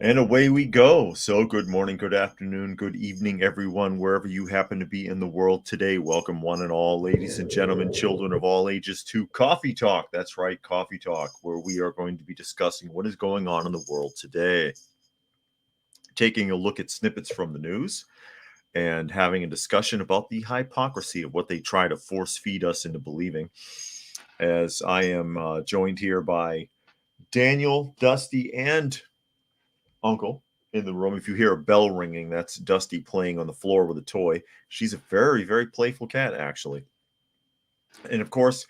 And away we go. So, good morning, good afternoon, good evening, everyone, wherever you happen to be in the world today. Welcome, one and all, ladies and gentlemen, children of all ages, to Coffee Talk. That's right, Coffee Talk, where we are going to be discussing what is going on in the world today, taking a look at snippets from the news, and having a discussion about the hypocrisy of what they try to force feed us into believing. As I am joined here by Daniel, Dusty, and Uncle in the room. If you hear a bell ringing, that's Dusty playing on the floor with a toy. She's a very, very playful cat, actually. And of course,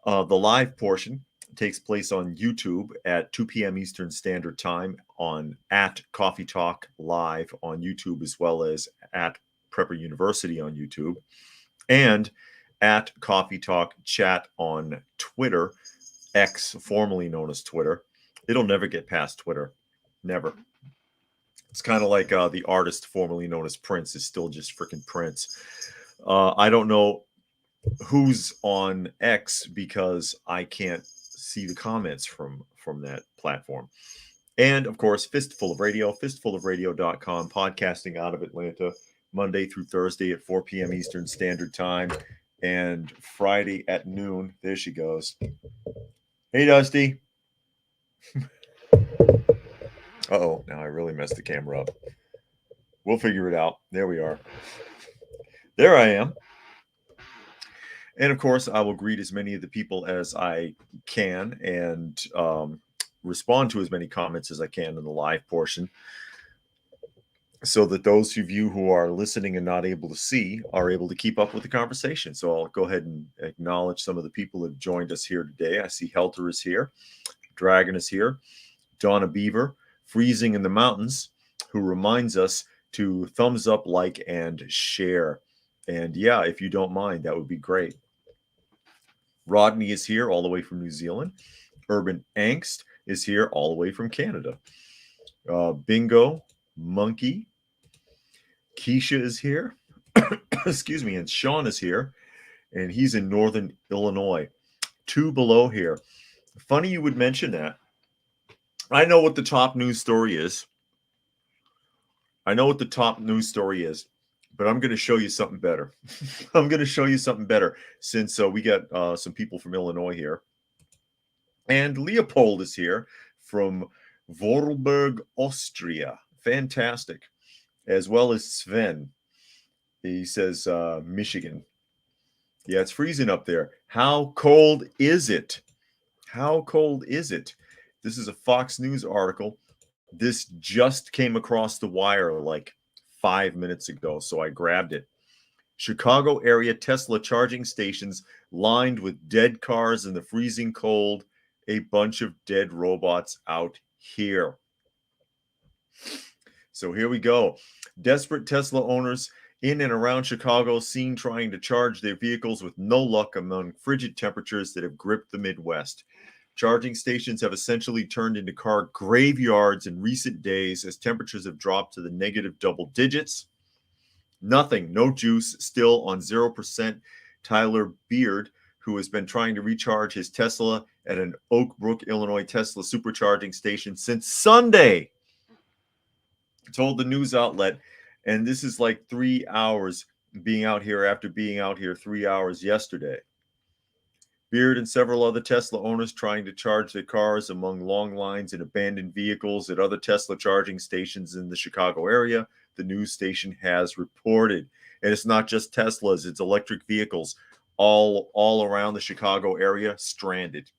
the live portion takes place on YouTube at 2 p.m. Eastern Standard Time on at Coffee Talk Live on YouTube, as well as at Prepper University on YouTube, and at Coffee Talk Chat on Twitter, X, formerly known as Twitter. It'll never get past Twitter. Never. It's kind of like the artist formerly known as Prince is still just freaking Prince. I don't know who's on X because I can't see the comments from that platform. And of course, Fistful of Radio, fistfulofradio.com, podcasting out of Atlanta, Monday through Thursday at 4 p.m. Eastern Standard Time, and Friday at noon. There she goes. Hey, Dusty. Uh-oh, now I really messed the camera up. We'll figure it out. There we are. There I am. And of course, I will greet as many of the people as I can and respond to as many comments as I can in the live portion, so that those of you who are listening and not able to see are able to keep up with the conversation. So I'll go ahead and acknowledge some of the people that have joined us here today. I see Helter is here, Dragon is here, Donna Beaver, Freezing in the Mountains, who reminds us to thumbs up, like, and share. And yeah, if you don't mind, that would be great. Rodney is here all the way from New Zealand. Urban Angst is here all the way from Canada. Bingo, Monkey, Keisha is here. Excuse me, and Sean is here, and he's in Northern Illinois. Two below here. Funny you would mention that. I know what the top news story is. But I'm going to show you something better. I'm going to show you something better since we got some people from Illinois here. And Leopold is here from Vorarlberg, Austria. Fantastic. As well as Sven. He says Michigan. Yeah, it's freezing up there. How cold is it? How cold is it? This is a Fox News article. This just came across the wire like 5 minutes ago, so I grabbed it. Chicago area Tesla charging stations lined with dead cars in the freezing cold. A bunch of dead robots out here. So here we go. Desperate Tesla owners in and around Chicago seen trying to charge their vehicles with no luck among frigid temperatures that have gripped the Midwest. Charging stations have essentially turned into car graveyards in recent days as temperatures have dropped to the negative double digits. Nothing, no juice, still on 0%. Tyler Beard, who has been trying to recharge his Tesla at an Oak Brook, Illinois Tesla supercharging station since Sunday, told the news outlet, and this is like 3 hours being out here after being out here 3 hours yesterday. Beard and several other Tesla owners trying to charge their cars among long lines and abandoned vehicles at other Tesla charging stations in the Chicago area, the news station has reported. And it's not just Teslas, it's electric vehicles all around the Chicago area stranded.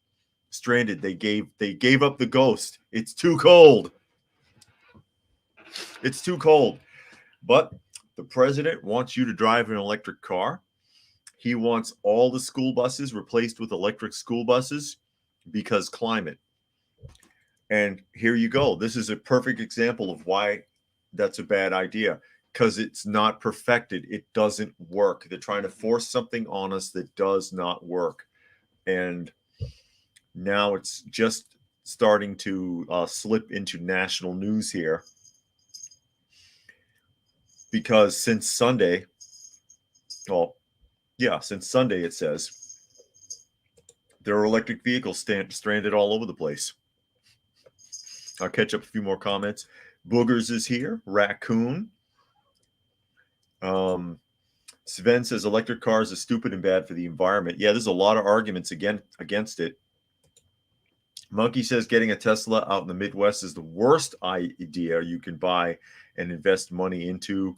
They gave up the ghost. It's too cold. It's too cold. But the president wants you to drive an electric car. He wants all the school buses replaced with electric school buses because climate. And here you go. This is a perfect example of why that's a bad idea, because it's not perfected. It doesn't work. They're trying to force something on us that does not work. And now it's just starting to slip into national news here, because since Sunday, since Sunday, it says there are electric vehicles stranded all over the place. I'll catch up a few more comments. Boogers is here. Raccoon. Sven says electric cars are stupid and bad for the environment. Yeah, there's a lot of arguments against it. Monkey says getting a Tesla out in the Midwest is the worst idea you can buy and invest money into,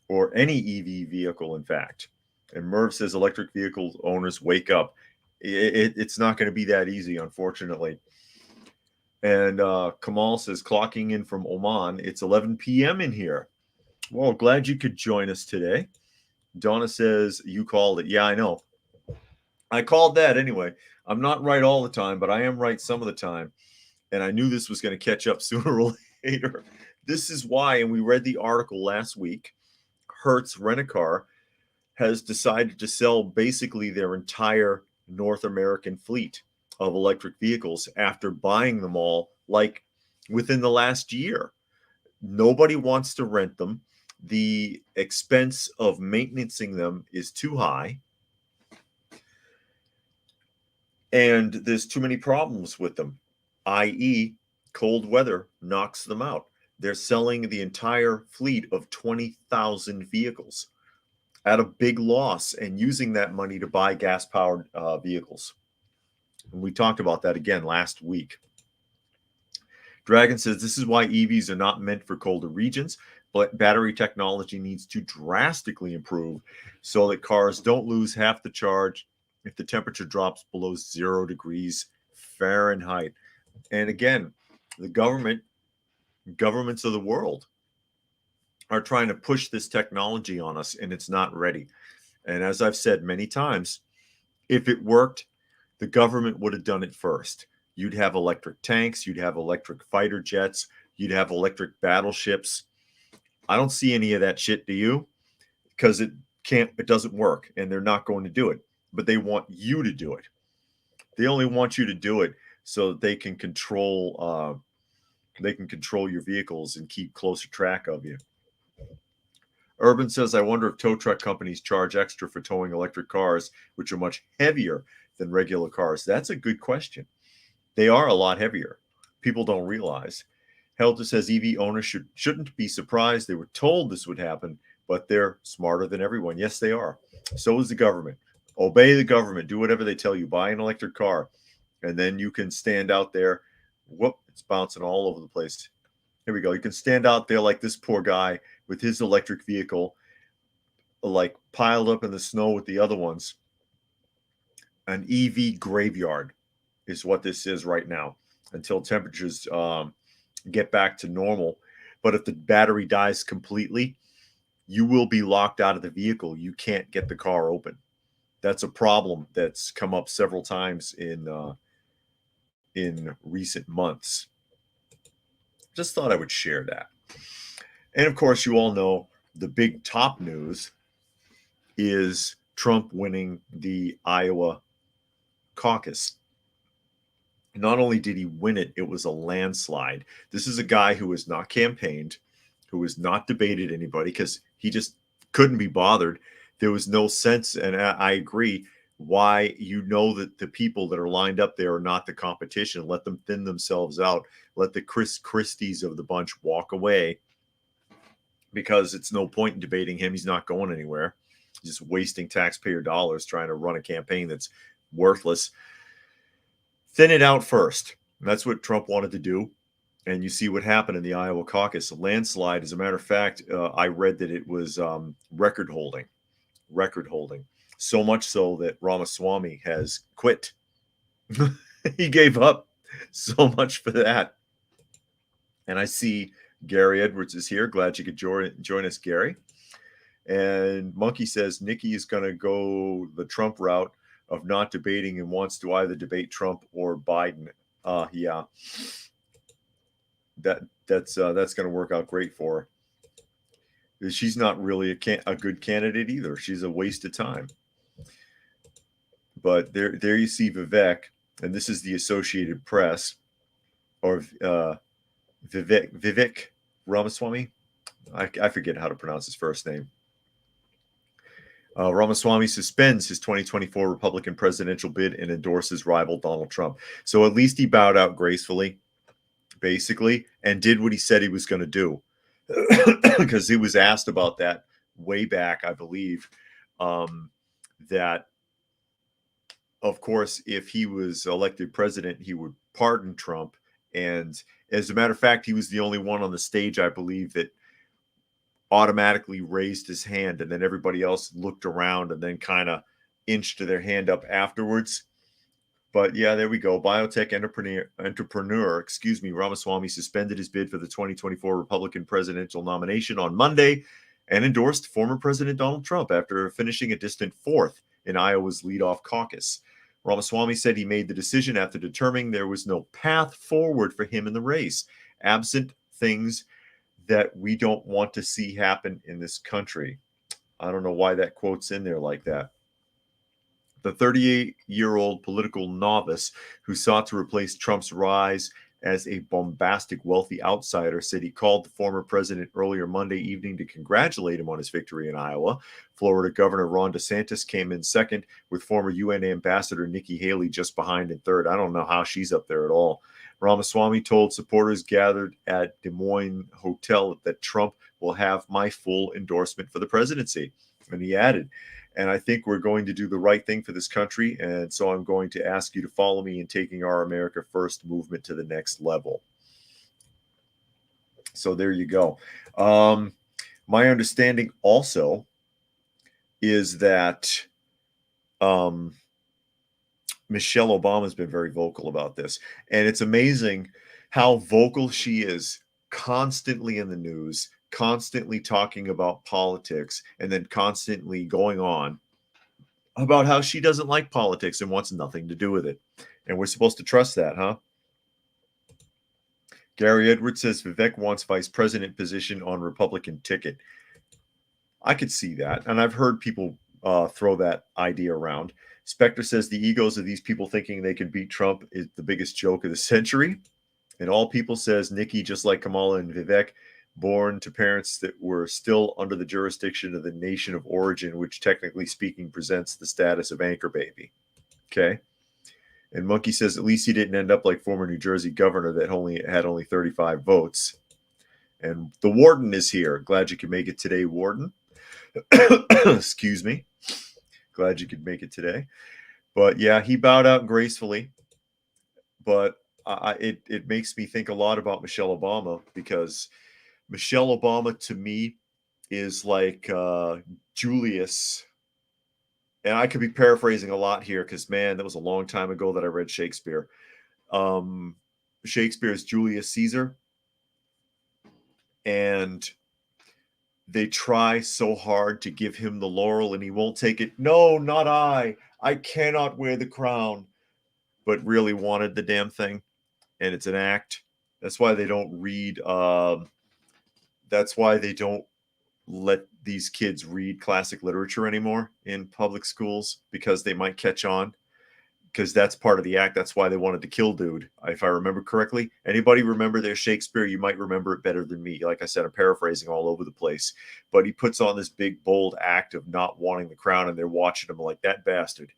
or any EV vehicle, in fact. And Merv says electric vehicle owners wake up. It's not going to be that easy, unfortunately. And Kamal says clocking in from Oman. It's 11 p.m. in here. Well, glad you could join us today. Donna says you called it. Yeah, I know. I called that anyway. I'm not right all the time, but I am right some of the time. And I knew this was going to catch up sooner or later. This is why, and we read the article last week, Hertz Rent-A-Car has decided to sell basically their entire North American fleet of electric vehicles after buying them all like within the last year. Nobody wants to rent them. The expense of maintaining them is too high. And there's too many problems with them, i.e., cold weather knocks them out. They're selling the entire fleet of 20,000 vehicles at a big loss and using that money to buy gas-powered vehicles. And we talked about that again last week. Dragon says this is why EVs are not meant for colder regions, but battery technology needs to drastically improve so that cars don't lose half the charge if the temperature drops below 0 degrees Fahrenheit. And again, the governments of the world are trying to push this technology on us, and it's not ready. And as I've said many times, if it worked, the government would have done it first. You'd have electric tanks, you'd have electric fighter jets, you'd have electric battleships. I don't see any of that shit, do you? Because it doesn't work, and they're not going to do it. But they want you to do it. They only want you to do it so that they can control your vehicles and keep closer track of you. Urban says, I wonder if tow truck companies charge extra for towing electric cars, which are much heavier than regular cars. That's a good question. They are a lot heavier. People don't realize. Helter says EV owners shouldn't be surprised. They were told this would happen, but they're smarter than everyone. Yes, they are. So is the government. Obey the government. Do whatever they tell you. Buy an electric car. And then you can stand out there. Whoop, it's bouncing all over the place. Here we go. You can stand out there like this poor guy with his electric vehicle, like piled up in the snow with the other ones. An EV graveyard is what this is right now until temperatures get back to normal. But if the battery dies completely, you will be locked out of the vehicle. You can't get the car open. That's a problem that's come up several times in recent months. Just thought I would share that. And of course, you all know the big top news is Trump winning the Iowa caucus. Not only did he win it, it was a landslide. This is a guy who has not campaigned, who has not debated anybody because he just couldn't be bothered. There was no sense, and I agree, why you know that the people that are lined up there are not the competition. Let them thin themselves out. Let the Chris Christies of the bunch walk away because it's no point in debating him. He's not going anywhere. He's just wasting taxpayer dollars trying to run a campaign that's worthless. Thin it out first. And that's what Trump wanted to do. And you see what happened in the Iowa caucus. A landslide. As a matter of fact, I read that it was record holding. So much so that Swami has quit. He gave up. So much for that. And I see Gary Edwards is here. Glad you could join us, Gary. And Monkey says Nikki is going to go the Trump route of not debating and wants to either debate Trump or Biden. Yeah. That's going to work out great for her. She's not really a good candidate either. She's a waste of time. But there you see Vivek, and this is the Associated Press, or Vivek Ramaswamy. I forget how to pronounce his first name. Ramaswamy suspends his 2024 Republican presidential bid and endorses rival Donald Trump. So at least he bowed out gracefully. basically, and did what he said he was going to do. Because he was asked about that way back, I believe, that, of course, if he was elected president, he would pardon Trump. And as a matter of fact, he was the only one on the stage, I believe, that automatically raised his hand, and then everybody else looked around and then kind of inched their hand up afterwards. But yeah, there we go. Biotech entrepreneur, Ramaswamy suspended his bid for the 2024 Republican presidential nomination on Monday and endorsed former President Donald Trump after finishing a distant fourth in Iowa's leadoff caucus. Ramaswamy said he made the decision after determining there was no path forward for him in the race, absent things that we don't want to see happen in this country. I don't know why that quote's in there like that. The 38-year-old political novice who sought to replace Trump's rise as a bombastic, wealthy outsider said he called the former president earlier Monday evening to congratulate him on his victory in Iowa. Florida Governor Ron DeSantis came in second, with former UN Ambassador Nikki Haley just behind in third. I don't know how she's up there at all. Ramaswamy told supporters gathered at Des Moines Hotel that Trump will have my full endorsement for the presidency. And he added, and I think we're going to do the right thing for this country. And so I'm going to ask you to follow me in taking our America First movement to the next level. So there you go. My understanding also is that Michelle Obama has been very vocal about this. And it's amazing how vocal she is, constantly in the news, constantly talking about politics, and then constantly going on about how she doesn't like politics and wants nothing to do with it. And we're supposed to trust that, huh? Gary Edwards says Vivek wants vice president position on Republican ticket. I could see that. And I've heard people throw that idea around. Spectre says the egos of these people thinking they can beat Trump is the biggest joke of the century. And All People says Nikki, just like Kamala and Vivek, born to parents that were still under the jurisdiction of the nation of origin, which technically speaking presents the status of anchor baby. Okay. And Monkey says at least he didn't end up like former New Jersey governor that had only 35 votes. And the warden is here. Glad you could make it today, warden. Excuse me. Glad you could make it today. But yeah, he bowed out gracefully. But it makes me think a lot about Michelle Obama, because Michelle Obama to me is like Julius. And I could be paraphrasing a lot here because, man, that was a long time ago that I read Shakespeare. Shakespeare's Julius Caesar. And they try so hard to give him the laurel and he won't take it. No, not I. I cannot wear the crown. But really wanted the damn thing. And it's an act. That's why they don't read. That's why they don't let these kids read classic literature anymore in public schools, because they might catch on, because that's part of the act. That's why they wanted to kill dude, if I remember correctly. Anybody remember their Shakespeare? You might remember it better than me. Like I said, I'm paraphrasing all over the place, but he puts on this big, bold act of not wanting the crown, and they're watching him like, that bastard.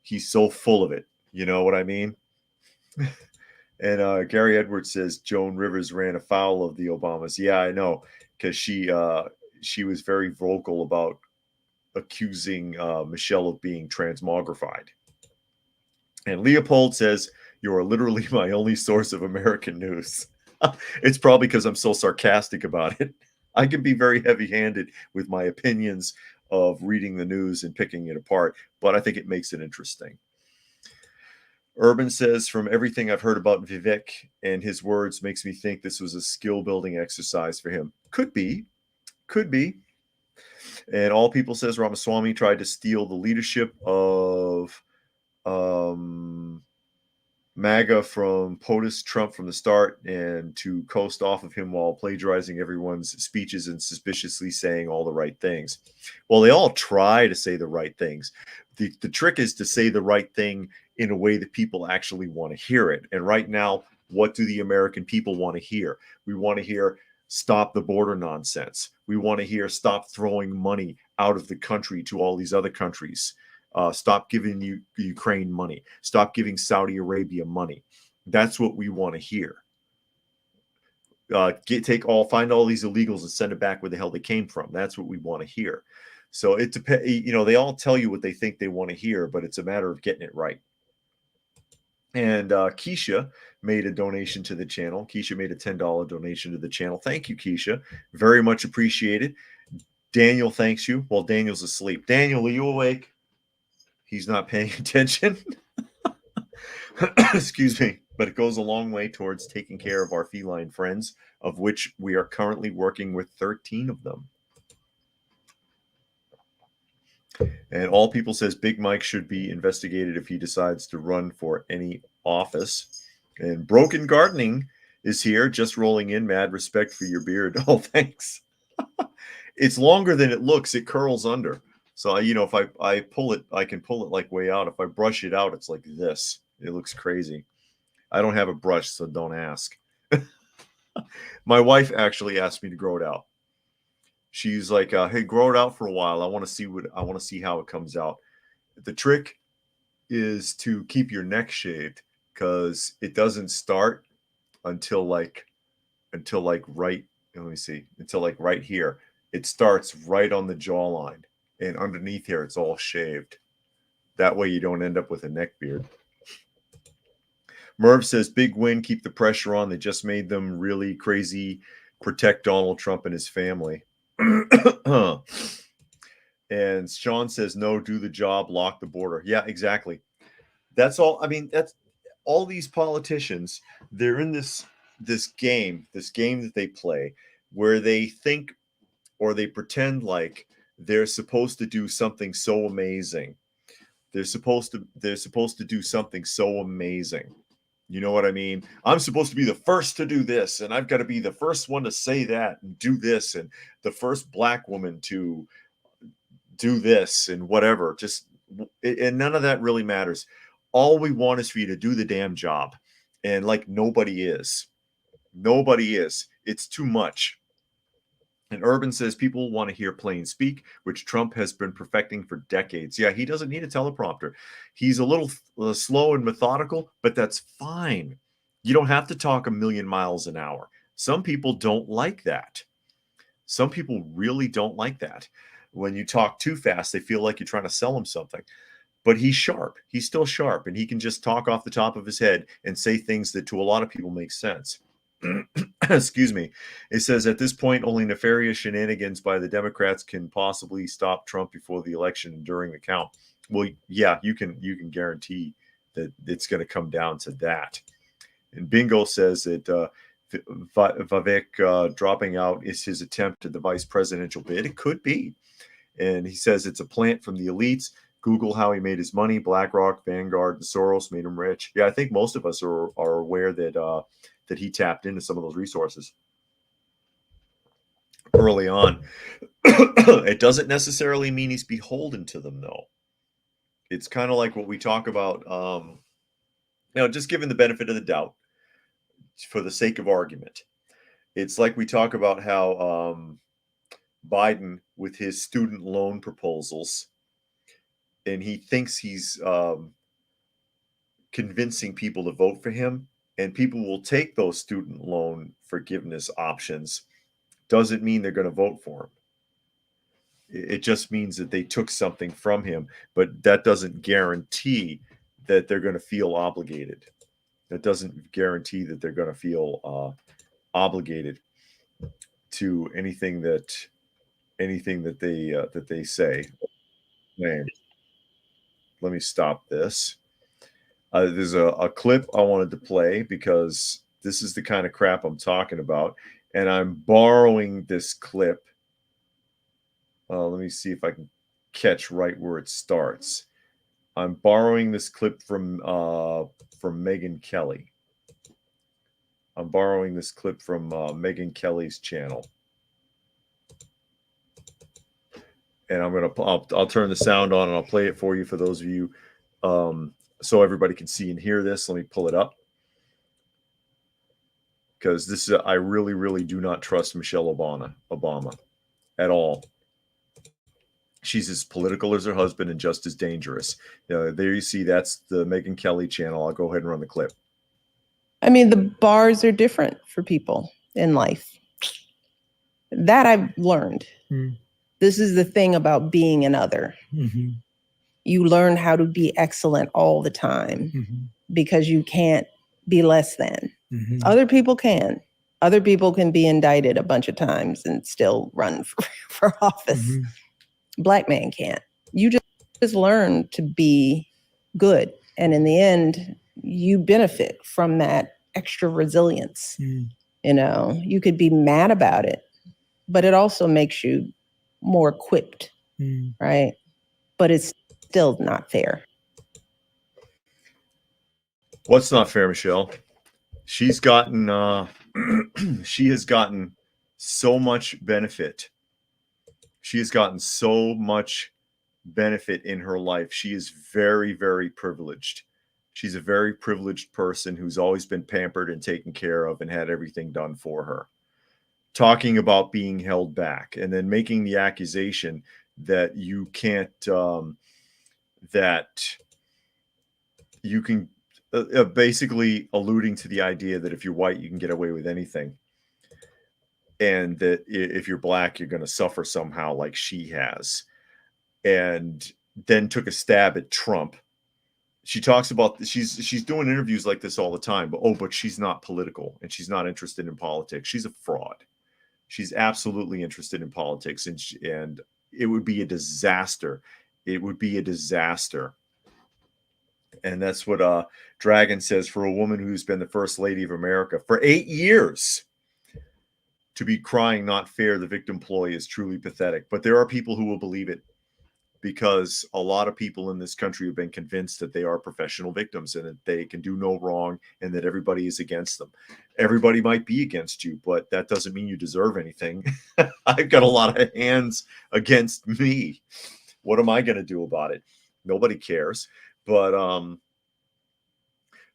He's so full of it. You know what I mean? And Gary Edwards says Joan Rivers ran afoul of the Obamas. Yeah, I know, because she was very vocal about accusing Michelle of being transmogrified. And Leopold says, you are literally my only source of American news. It's probably because I'm so sarcastic about it. I can be very heavy-handed with my opinions of reading the news and picking it apart, but I think it makes it interesting. Urban says, from everything I've heard about Vivek and his words makes me think this was a skill-building exercise for him. Could be. Could be. And All People says Ramaswamy tried to steal the leadership of MAGA from POTUS Trump from the start, and to coast off of him while plagiarizing everyone's speeches and suspiciously saying all the right things. Well, they all try to say the right things. The trick is to say the right thing in a way that people actually want to hear it. And right now, what do the American people want to hear? We want to hear stop the border nonsense. We want to hear stop throwing money out of the country to all these other countries. Stop giving Ukraine money. Stop giving Saudi Arabia money. That's what we want to hear. find all these illegals and send it back where the hell they came from. That's what we want to hear. So it depends. You know, they all tell you what they think they want to hear, but it's a matter of getting it right. And Keisha made a donation to the channel. Keisha made a $10 donation to the channel. Thank you, Keisha. Very much appreciated. Daniel thanks you. Well, Daniel's asleep. Daniel, are you awake? He's not paying attention. Excuse me. But it goes a long way towards taking care of our feline friends, of which we are currently working with 13 of them. And All People says Big Mike should be investigated if he decides to run for any office. And Broken Gardening is here, just rolling in. Mad respect for your beard. Oh, thanks. It's longer than it looks. It curls under. So, you know, if I pull it, I can pull it like way out. If I brush it out, it's like this. It looks crazy. I don't have a brush, so don't ask. My wife actually asked me to grow it out. She's like, hey, grow it out for a while. I want to see how it comes out. The trick is to keep your neck shaved, because it doesn't start until like right, let me see, until like right here. It starts right on the jawline, and underneath here it's all shaved. That way you don't end up with a neck beard. Merv says, big win, keep the pressure on. They just made them really crazy. Protect Donald Trump and his family. And Sean says, no, do the job, lock the border. Yeah, exactly. That's all. I mean, that's all these politicians. They're in this game that they play, where they think, or they pretend like they're supposed to do something so amazing. They're supposed to do something so amazing. You know what I mean? I'm supposed to be the first to do this, and I've got to be the first one to say that and do this, and the first black woman to do this and whatever. And none of that really matters. All we want is for you to do the damn job. And like nobody is. Nobody is. It's too much. And Urban says people want to hear plain speak, which Trump has been perfecting for decades. Yeah, he doesn't need a teleprompter. He's a little slow and methodical, but that's fine. You don't have to talk a million miles an hour. Some people don't like that. Some people really don't like that. When you talk too fast, they feel like you're trying to sell them something. But he's sharp. He's still sharp, and he can just talk off the top of his head and say things that to a lot of people make sense. Excuse me. It says at this point, only nefarious shenanigans by the Democrats can possibly stop Trump before the election and during the count. Well, yeah, you can guarantee that it's going to come down to that. And Bingo says that Vivek dropping out is his attempt at the vice presidential bid. It could be. And he says it's a plant from the elites. Google how he made his money. BlackRock, Vanguard, and Soros made him rich. Yeah, I think most of us are aware that that he tapped into some of those resources early on. It doesn't necessarily mean he's beholden to them, though. It's kind of like what we talk about, just given the benefit of the doubt for the sake of argument. It's like we talk about how Biden with his student loan proposals, and he thinks he's convincing people to vote for him, and people will take those student loan forgiveness options. Doesn't mean they're going to vote for him. It just means that they took something from him, but that doesn't guarantee that they're going to feel obligated. That doesn't guarantee that they're going to feel obligated to anything that they say. Man, let me stop this. There's a clip I wanted to play because this is the kind of crap I'm talking about, and I'm borrowing this clip. Let me see if I can catch right where it starts. I'm borrowing this clip from Megyn Kelly. I'm borrowing this clip from Megyn Kelly's channel, and I'll turn the sound on and I'll play it for you for those of you, so everybody can see and hear this. Let me pull it up, because this is I really do not trust Michelle Obama at all. She's as political as her husband and just as dangerous. There you see, that's the Megyn Kelly channel. I'll go ahead and run the clip. I mean, the bars are different for people. in life. That I've learned. This is the thing about being an other. You learn how to be excellent all the time because you can't be less than. Other people can. Other people can be indicted a bunch of times and still run for office. Black man can't. You just learn to be good. And in the end, you benefit from that extra resilience. You know, you could be mad about it, but it also makes you more equipped, right? But it's still not fair. What's not fair, Michelle? She's gotten, she has gotten so much benefit. She has gotten so much benefit in her life. She is very, very privileged. She's a very privileged person who's always been pampered and taken care of and had everything done for her. Talking about being held back and then making the accusation that you can't, that you can, basically alluding to the idea that if you're white, you can get away with anything. And that if you're black, you're going to suffer somehow like she has. And then took a stab at Trump. She talks about, she's doing interviews like this all the time, but she's not political and she's not interested in politics. She's a fraud. She's absolutely interested in politics, and it would be a disaster. It would be a disaster. And that's what Dragon says, for a woman who's been the first lady of America for 8 years to be crying not fair, the victim ploy is truly pathetic. But there are people who will believe it, because a lot of people in this country have been convinced that they are professional victims and that they can do no wrong and that everybody is against them. Everybody might be against you, but that doesn't mean you deserve anything. I've got a lot of hands against me. What am I going to do about it? Nobody cares. But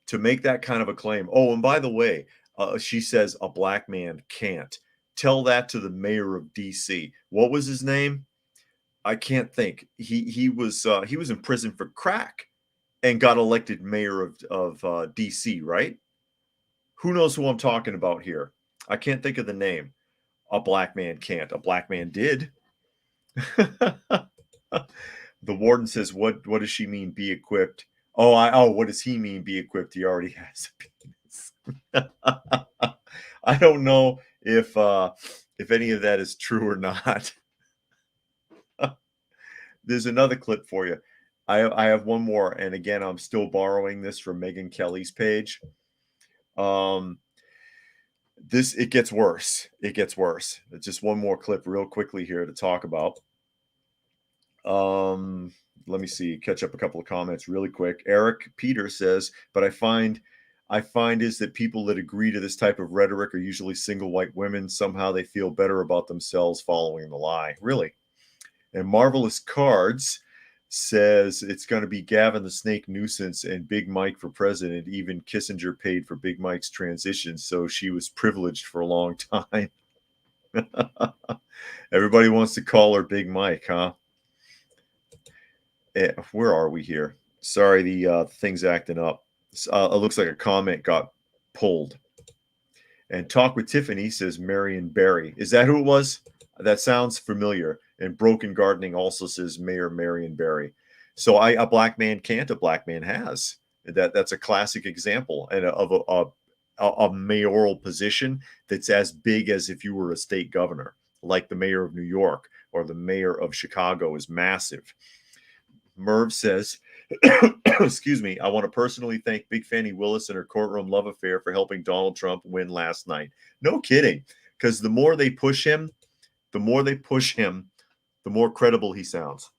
to make that kind of a claim. Oh, and by the way, she says a black man can't. Tell that to the mayor of D.C. What was his name? I can't think. He was in prison for crack and got elected mayor of D.C., right? Who knows who I'm talking about here? I can't think of the name. A black man can't. A black man did. The warden says, what does she mean, be equipped? What does he mean, be equipped? He already has a penis. I don't know if any of that is true or not. There's another clip for you. I have one more, and again, I'm still borrowing this from Megyn Kelly's page. It gets worse. It gets worse. Just one more clip real quickly here to talk about. Let me see, catch up a couple of comments really quick. Eric Peter says, but I find is that people that agree to this type of rhetoric are usually single white women. Somehow they feel better about themselves following the lie. Really? And Marvelous Cards says it's going to be Gavin the Snake Nuisance and Big Mike for president. Even Kissinger paid for Big Mike's transition, so she was privileged for a long time. Everybody wants to call her Big Mike, huh? Where are we here? Sorry, the thing's acting up. It looks like a comment got pulled. And Talk with Tiffany says Marion Barry. Is that who it was? That sounds familiar. And Broken Gardening also says Mayor Marion Barry. So a black man can't, a black man has. That's a classic example and of a mayoral position that's as big as if you were a state governor, like the mayor of New York or the mayor of Chicago is massive. Merv says, excuse me, I want to personally thank Big Fannie Willis and her courtroom love affair for helping Donald Trump win last night. No kidding, because the more they push him, the more credible he sounds.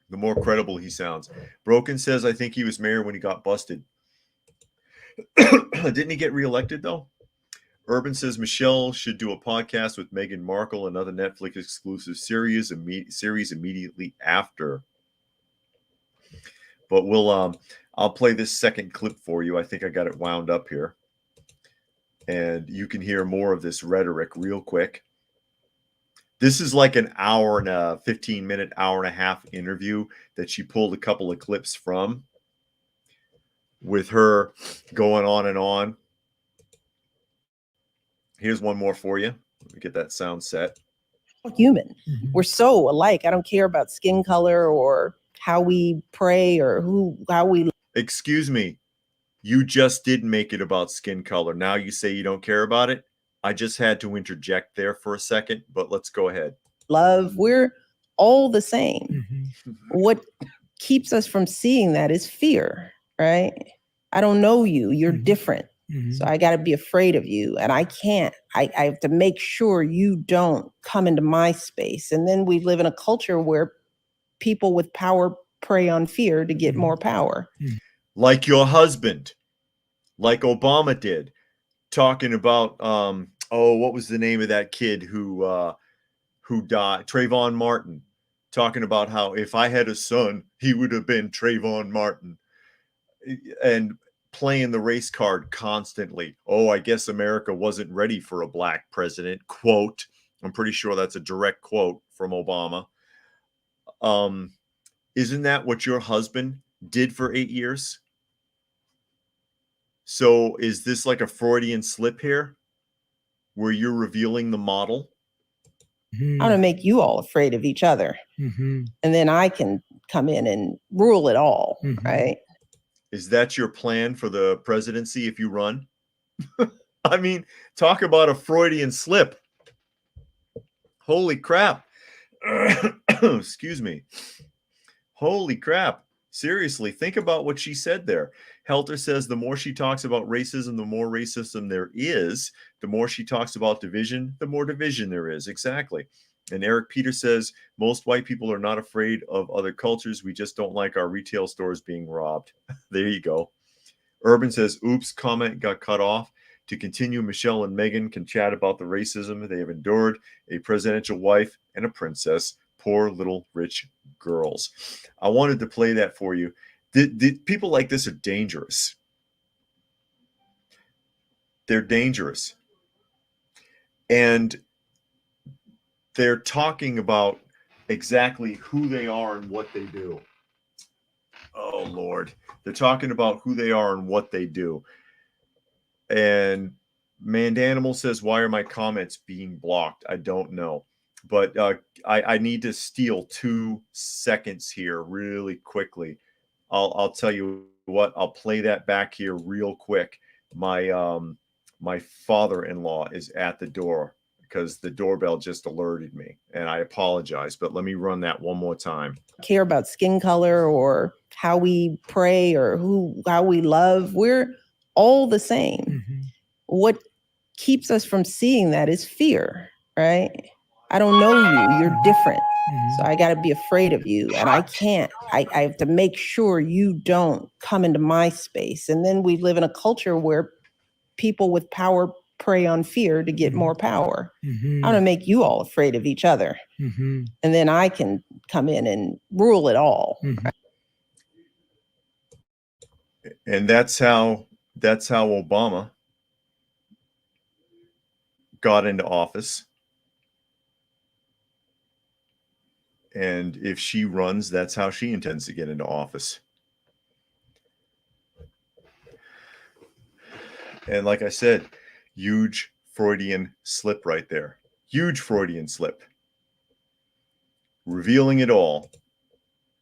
The more credible he sounds. Broken says, I think he was mayor when he got busted. Didn't he get reelected, though? Urban says Michelle should do a podcast with Meghan Markle, another Netflix exclusive series immediately after. But I'll play this second clip for you. I think I got it wound up here. And you can hear more of this rhetoric real quick. This is like an hour and a 15-minute, hour and a half interview that she pulled a couple of clips from with her going on and on. Here's one more for you. Let me get that sound set. Human. We're so alike. I don't care about skin color or how we pray or how we. Excuse me. You just did make it about skin color. Now you say you don't care about it. I just had to interject there for a second, but let's go ahead. Love. We're all the same. What keeps us from seeing that is fear, right? I don't know you. You're different. So I got to be afraid of you. And I can't. I have to make sure you don't come into my space. And then we live in a culture where people with power prey on fear to get more power. Like your husband, like Obama did, talking about, what was the name of that kid who died? Trayvon Martin, talking about how if I had a son, he would have been Trayvon Martin. And playing the race card constantly. Oh, I guess America wasn't ready for a black president. Quote. I'm pretty sure that's a direct quote from Obama. Isn't that what your husband did for 8 years? So is this like a Freudian slip here where you're revealing the model? I'm going to make you all afraid of each other. And then I can come in and rule it all, right? Is that your plan for the presidency if you run? I mean, talk about a Freudian slip. Holy crap. Excuse me. Holy crap. Seriously, think about what she said there. Helter says the more she talks about racism, the more racism there is. The more she talks about division, the more division there is. Exactly. And Eric Peter says most white people are not afraid of other cultures. We just don't like our retail stores being robbed. There you go. Urban says, oops, comment got cut off. To continue, Michelle and Meghan can chat about the racism they have endured. A presidential wife and a princess. Poor little rich girls. I wanted to play that for you. People like this are dangerous. They're dangerous. And they're talking about exactly who they are and what they do. Oh, Lord. They're talking about who they are and what they do. And Mandanimal says, why are my comments being blocked? I don't know. But I need to steal 2 seconds here really quickly. I'll tell you what, I'll play that back here real quick. My father-in-law is at the door because the doorbell just alerted me, and I apologize, but let me run that one more time. Care about skin color or how we pray or how we love. We're all the same. What keeps us from seeing that is fear, right? I don't know you. You're different. So I got to be afraid of you. And I can't. I have to make sure you don't come into my space. And then we live in a culture where people with power prey on fear to get more power. I'm going to make you all afraid of each other. And then I can come in and rule it all. And that's how Obama got into office. And if she runs, that's how she intends to get into office. And like I said, huge Freudian slip right there. Huge Freudian slip. Revealing it all,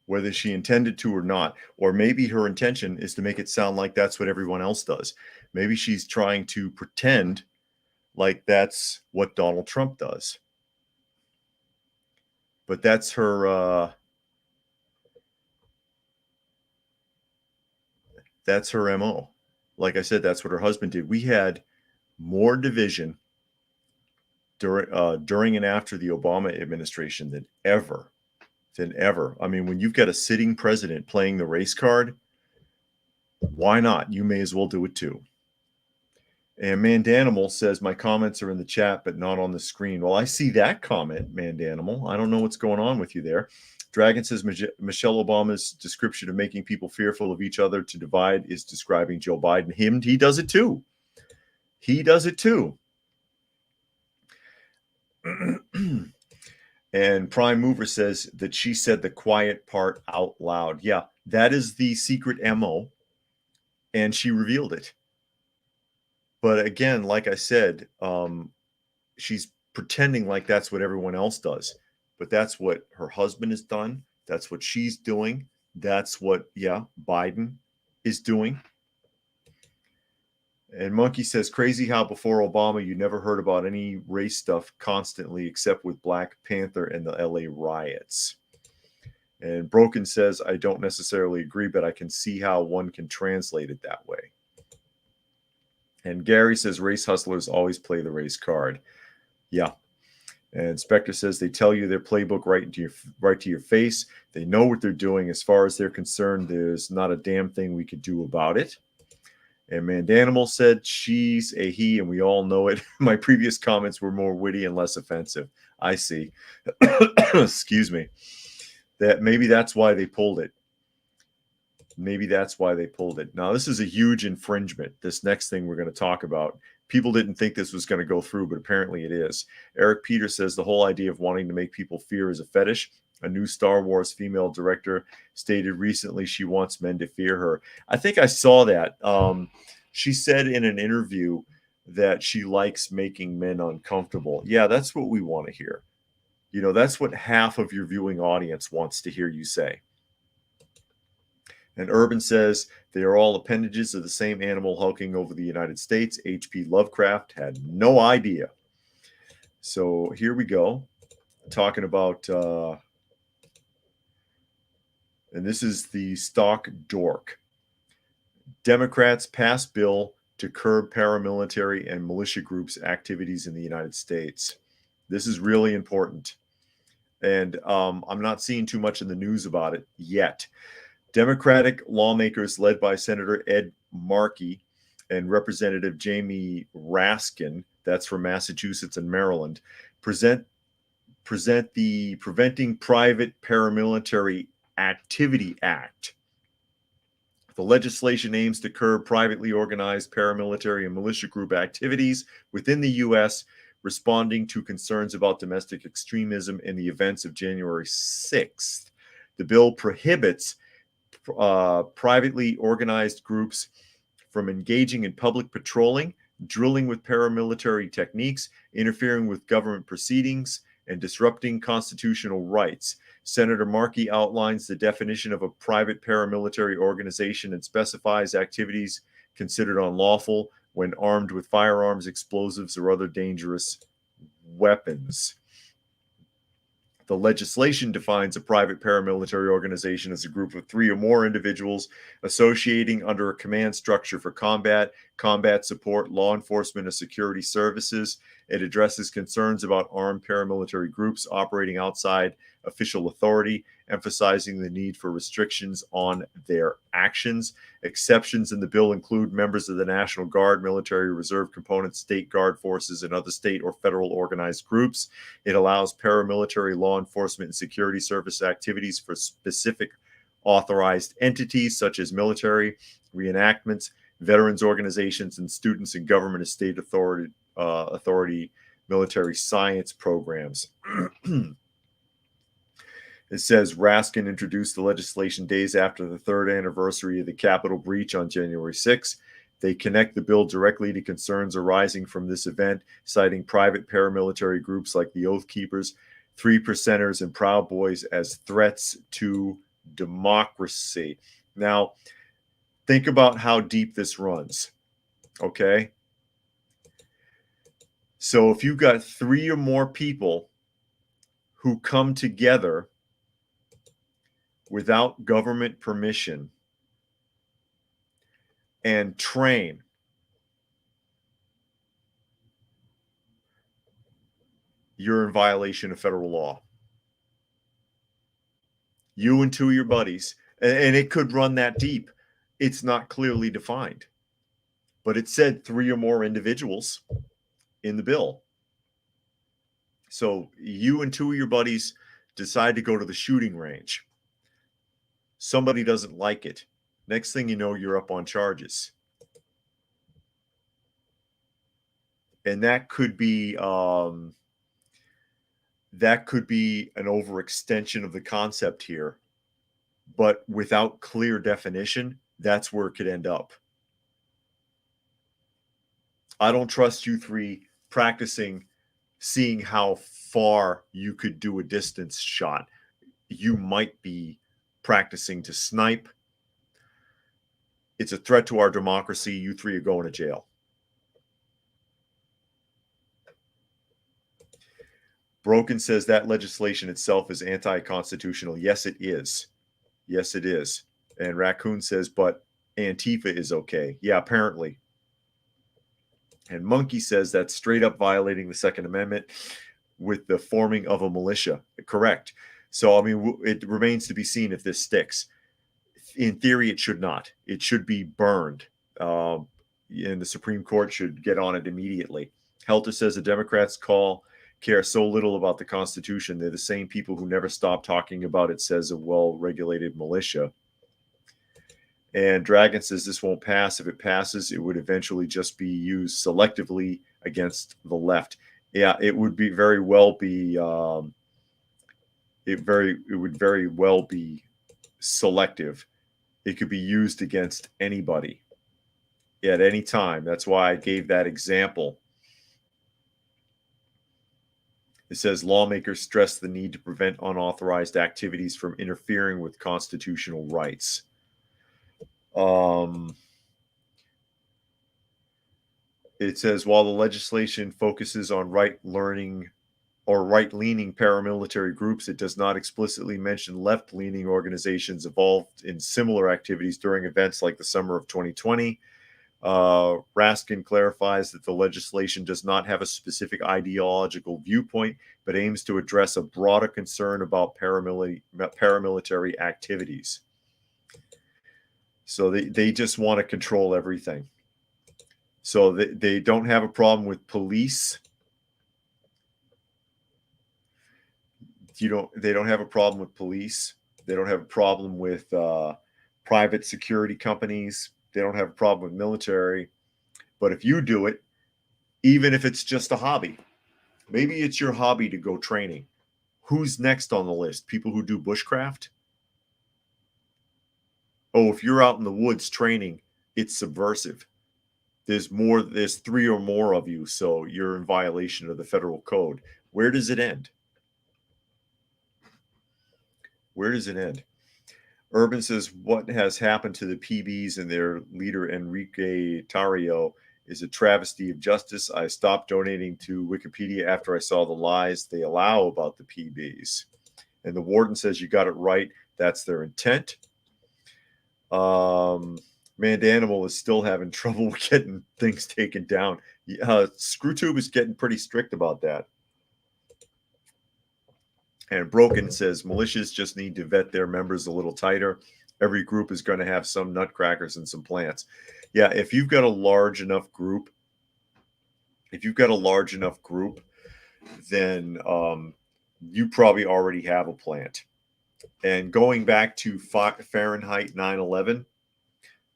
whether she intended to or not. Or maybe her intention is to make it sound like that's what everyone else does. Maybe she's trying to pretend like that's what Donald Trump does. But that's her MO. Like I said, that's what her husband did. We had more division during and after the Obama administration than ever. I mean, when you've got a sitting president playing the race card, why not? You may as well do it too. And Mandanimal says, my comments are in the chat, but not on the screen. Well, I see that comment, Mandanimal. I don't know what's going on with you there. Dragon says, Michelle Obama's description of making people fearful of each other to divide is describing Joe Biden. He does it too. He does it too. And Prime Mover says that she said the quiet part out loud. Yeah, that is the secret MO. And she revealed it. But again, like I said, she's pretending like that's what everyone else does. But that's what her husband has done. That's what she's doing. That's what, Biden is doing. And Monkey says, crazy how before Obama you never heard about any race stuff constantly except with Black Panther and the LA riots. And Broken says, I don't necessarily agree, but I can see how one can translate it that way. And Gary says, race hustlers always play the race card. Yeah. And Spectre says, they tell you their playbook right to your face. They know what they're doing. As far as they're concerned, there's not a damn thing we could do about it. And Mandanimal said, she's a he, and we all know it. My previous comments were more witty and less offensive. I see. Excuse me. Maybe that's why they pulled it. Maybe that's why they pulled it. Now, this is a huge infringement. This next thing we're going to talk about. People didn't think this was going to go through, but apparently it is. Eric Peter says the whole idea of wanting to make people fear is a fetish. A new Star Wars female director stated recently she wants men to fear her. I think I saw that. She said in an interview that she likes making men uncomfortable. Yeah, that's what we want to hear. You know, that's what half of your viewing audience wants to hear you say. And Urban says they are all appendages of the same animal hulking over the United States. H.P. Lovecraft had no idea. So here we go. Talking about, and this is the stock dork. Democrats pass bill to curb paramilitary and militia groups' activities in the United States. This is really important. And I'm not seeing too much in the news about it yet. Democratic lawmakers led by Senator Ed Markey and Representative Jamie Raskin, that's from Massachusetts and Maryland, present the Preventing Private Paramilitary Activity Act. The legislation aims to curb privately organized paramilitary and militia group activities within the U.S., responding to concerns about domestic extremism in the events of January 6th. The bill prohibits privately organized groups from engaging in public patrolling, drilling with paramilitary techniques, interfering with government proceedings, and disrupting constitutional rights. Senator Markey outlines the definition of a private paramilitary organization and specifies activities considered unlawful when armed with firearms, explosives, or other dangerous weapons. The legislation defines a private paramilitary organization as a group of 3 or more individuals associating under a command structure for combat support, law enforcement, or security services. It addresses concerns about armed paramilitary groups operating outside official authority, emphasizing the need for restrictions on their actions. Exceptions in the bill include members of the National Guard, military reserve components, state guard forces, and other state or federal organized groups. It allows paramilitary law enforcement and security service activities for specific authorized entities such as military, reenactments, veterans organizations, and students in government and state authority military science programs. It says Raskin introduced the legislation days after the 3rd anniversary of the Capitol breach on January 6. They connect the bill directly to concerns arising from this event, citing private paramilitary groups like the Oath Keepers, 3 Percenters, and Proud Boys as threats to democracy. Now, think about how deep this runs, okay? So if you've got 3 or more people who come together without government permission and train, you're in violation of federal law. You and 2 of your buddies, and it could run that deep. It's not clearly defined, but it said 3 or more individuals in the bill. So you and 2 of your buddies decide to go to the shooting range. Somebody doesn't like it. Next thing you know, you're up on charges. And that could be an overextension of the concept here. But without clear definition, that's where it could end up. I don't trust you three practicing, seeing how far you could do a distance shot. You might be practicing to snipe. It's a threat to our democracy. You three are going to jail. Broken says that legislation itself is anti-constitutional. Yes, it is. Yes, it is. And Raccoon says, but Antifa is okay. Yeah, apparently. And Monkey says that's straight up violating the Second Amendment with the forming of a militia. Correct. So, I mean, it remains to be seen if this sticks. In theory, it should not. It should be burned. And the Supreme Court should get on it immediately. Helter says the Democrats care so little about the Constitution. They're the same people who never stop talking about it, says a well-regulated militia. And Dragon says this won't pass. If it passes, it would eventually just be used selectively against the left. Yeah, it would be very well be. It would very well be selective. It could be used against anybody at any time. That's why I gave that example. It says lawmakers stress the need to prevent unauthorized activities from interfering with constitutional rights. It says while the legislation focuses on right-leaning paramilitary groups, it does not explicitly mention left-leaning organizations involved in similar activities during events like the summer of 2020. Raskin clarifies that the legislation does not have a specific ideological viewpoint, but aims to address a broader concern about paramilitary activities. So they just want to control everything. So they don't have a problem with police. They don't have a problem with police. They don't have a problem with private security companies. They don't have a problem with military. But if you do it, even if it's just a hobby, maybe it's your hobby to go training. Who's next on the list? People who do bushcraft? Oh, if you're out in the woods training, it's subversive. There's 3 or more of you, so you're in violation of the federal code. Where does it end? Where does it end? Urban says, what has happened to the PBs and their leader Enrique Tarrio is a travesty of justice. I stopped donating to Wikipedia after I saw the lies they allow about the PBs. And the warden says, you got it right. That's their intent. Mandanimal is still having trouble getting things taken down. ScrewTube is getting pretty strict about that. And Broken says militias just need to vet their members a little tighter. Every group is going to have some nutcrackers and some plants. Yeah, if you've got a large enough group, then you probably already have a plant. And going back to Fahrenheit 9/11,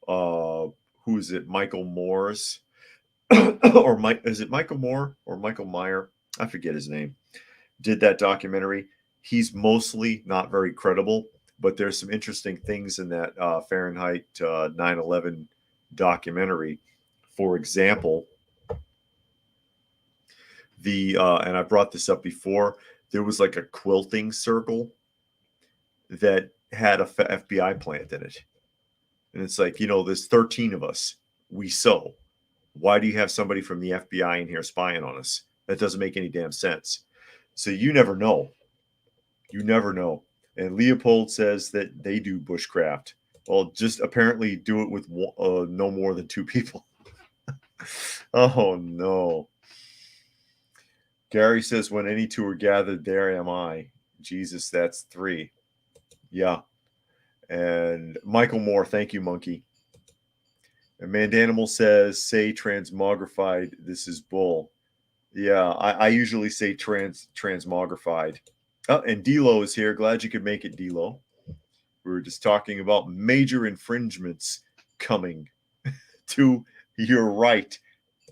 who is it? Michael Moore's, or is it Michael Moore or Michael Meyer? I forget his name. Did that documentary. He's mostly not very credible, but there's some interesting things in that Fahrenheit 9/11 documentary. For example, and I brought this up before, there was like a quilting circle that had a FBI plant in it. And it's like, there's 13 of us. We sew. Why do you have somebody from the FBI in here spying on us? That doesn't make any damn sense. So you never know. You never know. And Leopold says that they do bushcraft. Well, just apparently do it with no more than 2 people. Oh, no. Gary says, when any 2 are gathered, there am I. Jesus, that's 3. Yeah. And Michael Moore, thank you, Monkey. And Mandanimal says, say transmogrified, this is bull. Yeah, I usually say transmogrified. Oh, and D-Lo is here. Glad you could make it, D-Lo. We were just talking about major infringements coming to your right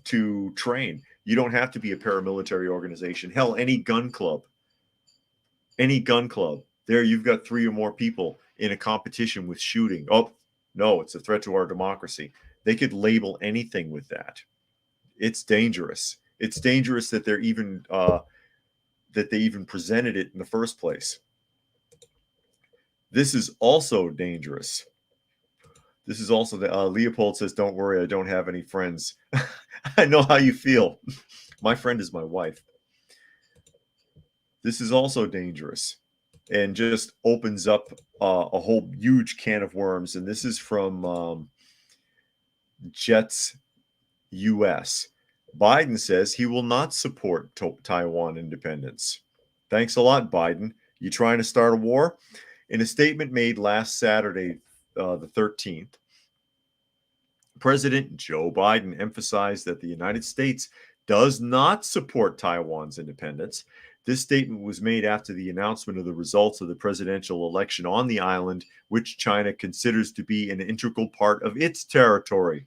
to train. You don't have to be a paramilitary organization. Hell, any gun club. There you've got 3 or more people in a competition with shooting. Oh, no, it's a threat to our democracy. They could label anything with that. It's dangerous. It's dangerous that they're even that they even presented it in the first place. This is also dangerous. This is also the Leopold says, "Don't worry, I don't have any friends." I know how you feel. My friend is my wife. This is also dangerous and just opens up a whole huge can of worms. And this is from Jets US. Biden says he will not support Taiwan independence. Thanks a lot, Biden. You trying to start a war? In a statement made last Saturday, the 13th, President Joe Biden emphasized that the United States does not support Taiwan's independence. This statement was made after the announcement of the results of the presidential election on the island, which China considers to be an integral part of its territory.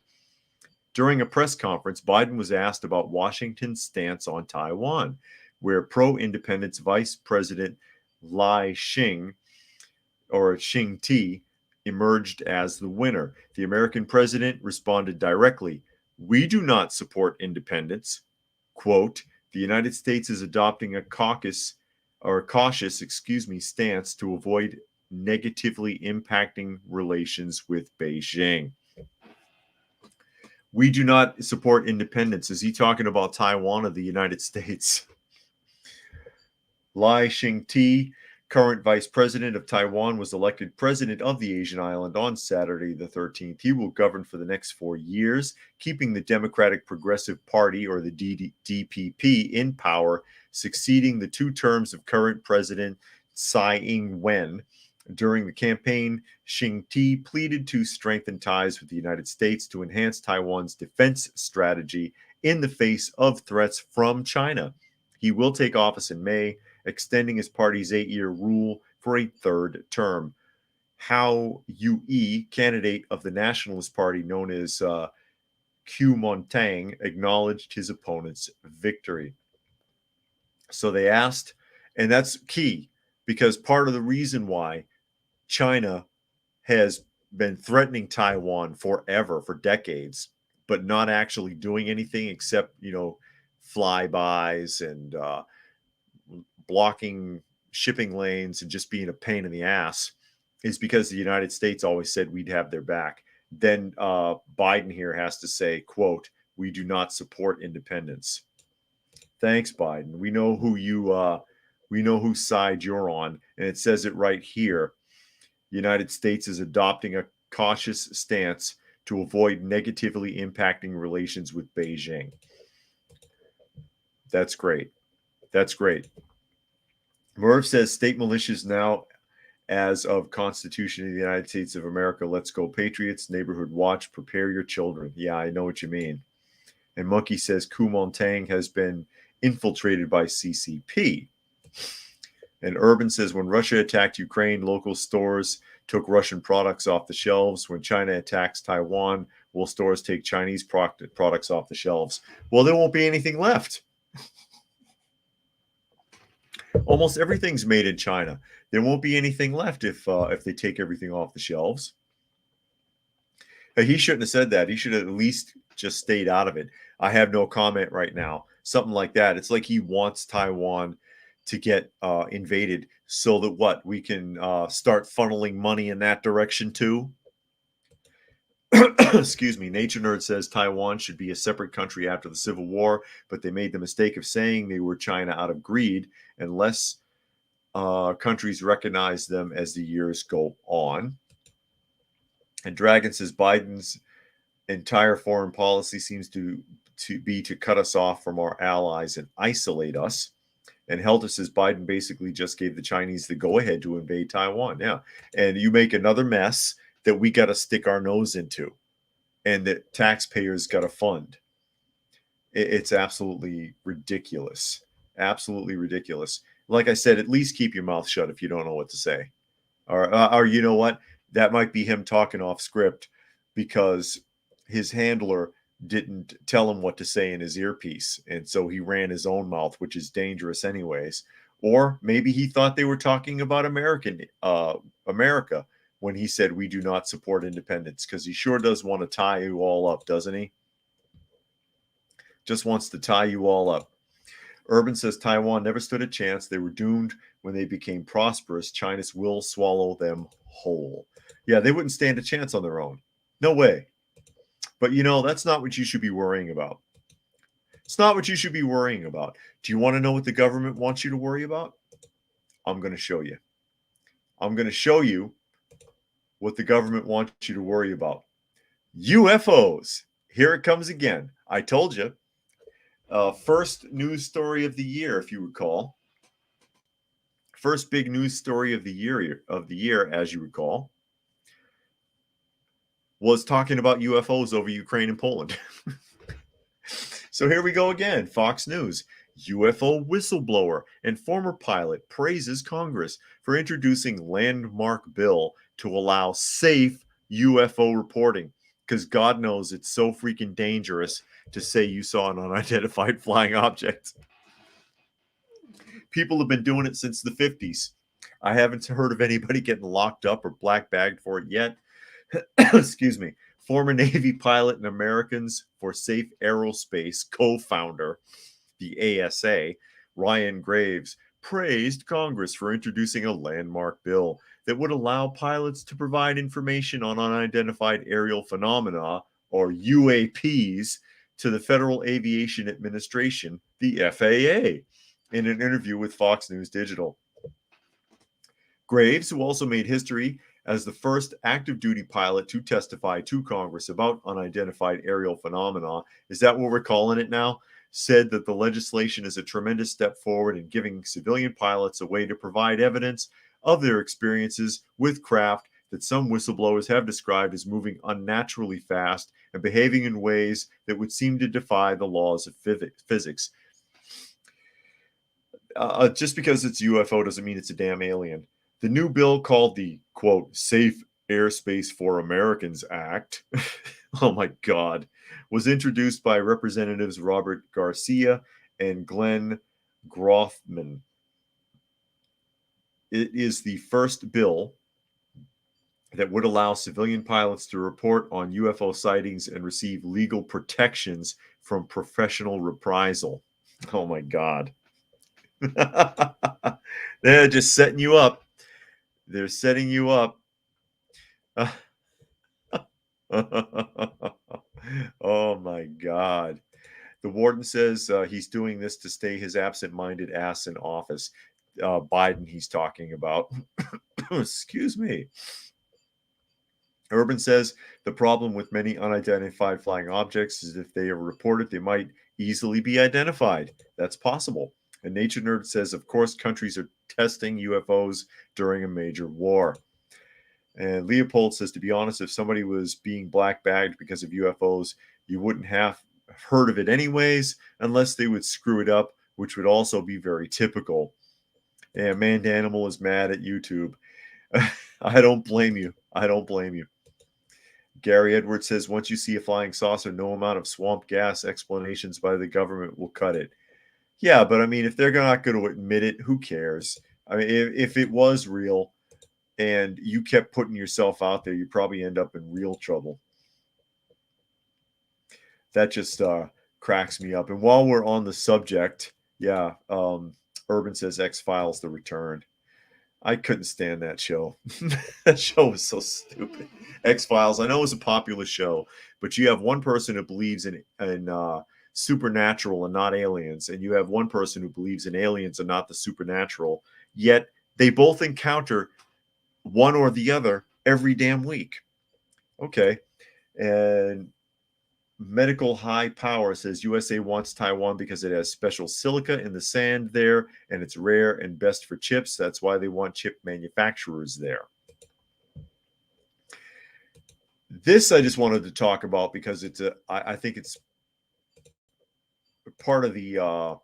During a press conference, Biden was asked about Washington's stance on Taiwan, where pro-independence Vice President Lai Xing, or Xing Ti, emerged as the winner. The American president responded directly, "We do not support independence." Quote, "The United States is adopting a cautious stance to avoid negatively impacting relations with Beijing." We do not support independence. Is he talking about Taiwan or the United States? Lai Ching-te, current vice president of Taiwan, was elected president of the Asian island on Saturday the 13th. He will govern for the next 4 years, keeping the Democratic Progressive Party, or the DPP, in power, succeeding the 2 terms of current president Tsai Ing-wen. During the campaign, Xing-ti pleaded to strengthen ties with the United States to enhance Taiwan's defense strategy in the face of threats from China. He will take office in May, extending his party's 8-year rule for a 3rd term. Hao Yu-e, candidate of the Nationalist Party known as Kuomintang, acknowledged his opponent's victory. So they asked, and that's key, because part of the reason why China has been threatening Taiwan forever, for decades, but not actually doing anything except, flybys and blocking shipping lanes and just being a pain in the ass, is because the United States always said we'd have their back. Then Biden here has to say, quote, "We do not support independence." Thanks, Biden. We know whose side you're on, and it says it right here. The United States is adopting a cautious stance to avoid negatively impacting relations with Beijing. That's great. That's great. Merv says state militias now as of Constitution of the United States of America. Let's go Patriots. Neighborhood watch. Prepare your children. Yeah, I know what you mean. And Monkey says Kuomintang has been infiltrated by CCP. And Urban says, when Russia attacked Ukraine, local stores took Russian products off the shelves. When China attacks Taiwan, will stores take Chinese products off the shelves? Well, there won't be anything left. Almost everything's made in China. There won't be anything left if they take everything off the shelves. He shouldn't have said that. He should have at least just stayed out of it. I have no comment right now. Something like that. It's like he wants Taiwan to get invaded so that we can start funneling money in that direction too. Excuse me. Nature Nerd says Taiwan should be a separate country after the Civil War, but they made the mistake of saying they were China out of greed, and less countries recognize them as the years go on. And Dragon says Biden's entire foreign policy seems to be to cut us off from our allies and isolate us. And Helter says Biden basically just gave the Chinese the go-ahead to invade Taiwan. Yeah. And you make another mess that we got to stick our nose into and that taxpayers got to fund. It's absolutely ridiculous. Absolutely ridiculous. Like I said, at least keep your mouth shut if you don't know what to say. Or you know what? That might be him talking off script because his handler didn't tell him what to say in his earpiece, and so he ran his own mouth, which is dangerous anyways. Or maybe he thought they were talking about America when he said we do not support independence, because he sure does want to tie you all up, doesn't he? Just wants to tie you all up. Urban says Taiwan never stood a chance. They were doomed when they became prosperous. China's will swallow them whole. Yeah, they wouldn't stand a chance on their own. No way. But that's not what you should be worrying about. It's not what you should be worrying about. Do you want to know what the government wants you to worry about? I'm going to show you. I'm going to show you what the government wants you to worry about. UFOs. Here it comes again. I told you. First news story of the year, if you recall. First big news story of the year, as you recall, was talking about UFOs over Ukraine and Poland. So here we go again. Fox News. UFO whistleblower and former pilot praises Congress for introducing landmark bill to allow safe UFO reporting. Because God knows it's so freaking dangerous to say you saw an unidentified flying object. People have been doing it since the 50s. I haven't heard of anybody getting locked up or black bagged for it yet. Excuse me. Former Navy pilot and Americans for Safe Aerospace co-founder, the ASA, Ryan Graves, praised Congress for introducing a landmark bill that would allow pilots to provide information on unidentified aerial phenomena, or UAPs, to the Federal Aviation Administration, the FAA, in an interview with Fox News Digital. Graves, who also made history as the first active duty pilot to testify to Congress about unidentified aerial phenomena, is that what we're calling it now? Said that the legislation is a tremendous step forward in giving civilian pilots a way to provide evidence of their experiences with craft that some whistleblowers have described as moving unnaturally fast and behaving in ways that would seem to defy the laws of physics. Just because it's UFO doesn't mean it's a damn alien. The new bill, called the, quote, Safe Airspace for Americans Act, oh my God, was introduced by Representatives Robert Garcia and Glenn Grothman. It is the first bill that would allow civilian pilots to report on UFO sightings and receive legal protections from professional reprisal. Oh my God. They're just setting you up. They're setting you up. Oh my God. The warden says he's doing this to stay his absent-minded ass in office. Biden he's talking about. Excuse me. Urban says the problem with many unidentified flying objects is if they are reported, they might easily be identified. That's possible. And Nature Nerd says, of course, countries are testing UFOs during a major war. And Leopold says, to be honest, if somebody was being black bagged because of UFOs, you wouldn't have heard of it anyways, unless they would screw it up, which would also be very typical. And Manned Animal is mad at YouTube. I don't blame you. I don't blame you. Gary Edwards says, once you see a flying saucer, no amount of swamp gas explanations by the government will cut it. Yeah, but I mean, if they're not going to admit it, who cares? I mean, if it was real and you kept putting yourself out there, you'd probably end up in real trouble. That just cracks me up. And while we're on the subject, yeah, Urban says X-Files The Return. I couldn't stand that show. That show was so stupid. X-Files, I know it was a popular show, but you have one person who believes in supernatural and not aliens, and you have one person who believes in aliens and not the supernatural, yet they both encounter one or the other every damn week. Okay. And Medical High Power says USA wants Taiwan because it has special silica in the sand there, and it's rare and best for chips. That's why they want chip manufacturers there. This I just wanted to talk about because I think it's part of the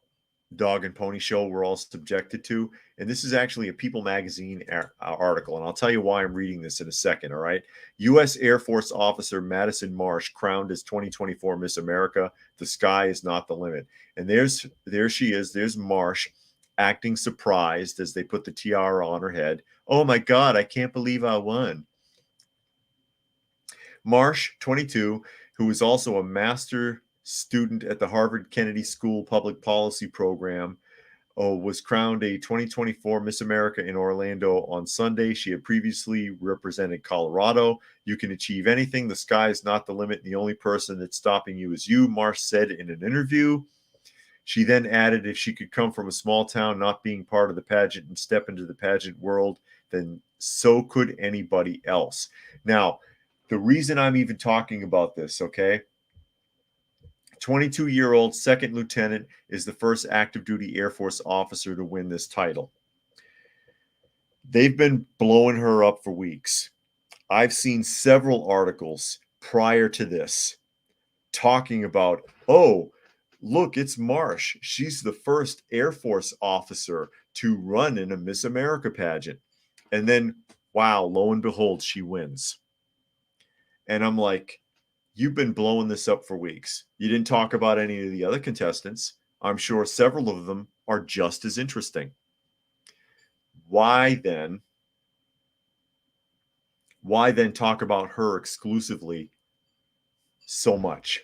dog and pony show we're all subjected to. And this is actually a People magazine article. And I'll tell you why I'm reading this in a second. All right. U.S. Air Force officer Madison Marsh crowned as 2024 Miss America. The sky is not the limit. And there she is. There's Marsh acting surprised as they put the tiara on her head. Oh my God, I can't believe I won. Marsh, 22, who is also a master student at the Harvard Kennedy School Public Policy Program, was crowned a 2024 Miss America in Orlando on Sunday. She had previously represented Colorado. You can achieve anything. The sky is not the limit. The only person that's stopping you is you, Marsh said in an interview. She then added if she could come from a small town, not being part of the pageant, and step into the pageant world, then so could anybody else. Now, the reason I'm even talking about this, okay? 22-year-old second lieutenant is the first active duty Air Force officer to win this title. They've been blowing her up for weeks. I've seen several articles prior to this talking about, oh, look, it's Marsh. She's the first Air Force officer to run in a Miss America pageant. And then, wow, lo and behold, she wins. And I'm like, you've been blowing this up for weeks. You didn't talk about any of the other contestants. I'm sure several of them are just as interesting. Why then talk about her exclusively so much?